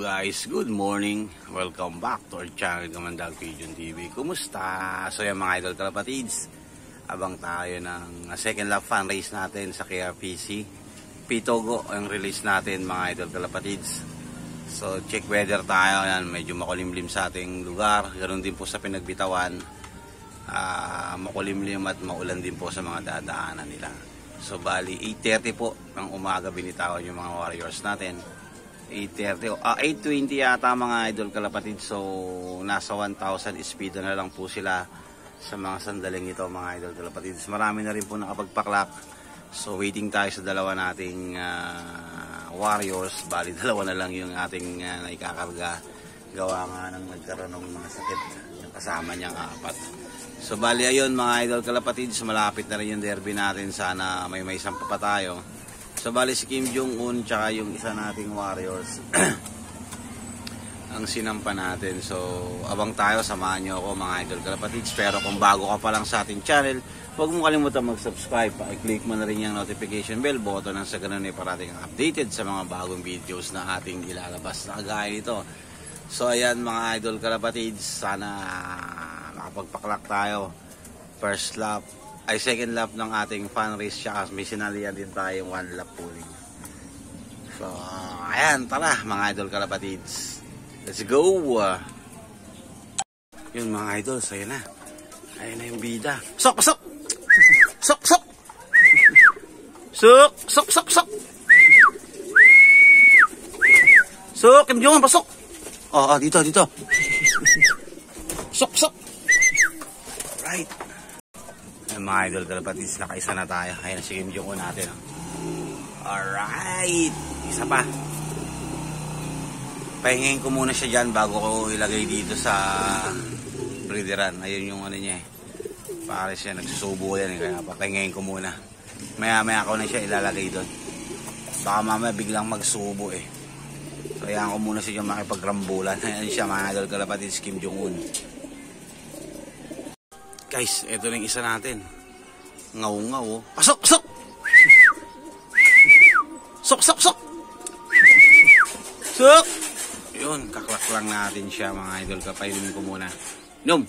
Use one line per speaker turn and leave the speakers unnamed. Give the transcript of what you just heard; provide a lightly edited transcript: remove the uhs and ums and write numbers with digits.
guys, good morning. Welcome back to our channel, Kamandag Pigeon TV. Kumusta? So yan mga idol kalapatids, abang tayo ng second lap fan race natin sa KRPC Pitogo ang release natin mga idol kalapatids. So check weather tayo, yan, medyo makulimlim sa ating lugar. Ganoon din po sa Pinagbitawan, makulimlim at maulan din po sa mga dadaanan nila. So bali 8:30 po ng umaga binitawan yung mga warriors natin. 8:30 8:20 yata mga idol kalapatid. So nasa 1,000 speed na lang po sila sa mga sandaling ito mga idol kalapatid. Marami na rin po nakapagpaklak. So waiting tayo sa dalawa nating warriors. Bali dalawa na lang yung ating naikakarga. Gawa nga ng nagkaroon ng mga sakit yung kasama niyang apat. So bali ayun mga idol kalapatid, malapit na rin yung derby natin. Sana may sampa pa tayo. So bali si Kim Jong-un tsaka yung isa nating warriors ang sinampa natin. So abang tayo, samahan nyo ako mga idol kalapatids. Pero kung bago ka pa lang sa ating channel, huwag mo kalimutan mag-subscribe. I-click mo na rin yung notification bell button nang sa ganun ay parating updated sa mga bagong videos na ating ilalabas na kagaya nito. So ayan mga idol kalapatids, sana makapagpaklak tayo. First lap ay second lap ng ating fan race, siya may sinalihan din tayong one lap pulling. So ayan, tara mga idol kalapatids, let's go. Yun mga idol, so yun na, ayun na yung bida. Sok sok sok sok sok sok sok sok sok Kim Jong-un, pasok. Dito sok sok. Right. Mga idol kalapatids, nakaisa na tayo. Ayan si Kim Jong-un natin. Alright, isa pa. Pahingin ko muna siya dyan bago ko ilagay dito sa breederan. Ayun yung ano niya eh, pare siya nagsusubo yan eh, kaya papahingin ko muna. Maya ako na siya ilalagay doon. Baka mamaya biglang magsubo eh. So ayan ko muna siya dyan makipagrambulan. Ayan siya mga idol kalapatids, Kim Jong-un. Guys, ito na yung isa natin. Ngaw-ngaw oh. Pasok! Pasok! Sok! Sok! Sok! Sok! Yun, kaklak lang natin siya mga idol. Kapailin ko muna. Yum!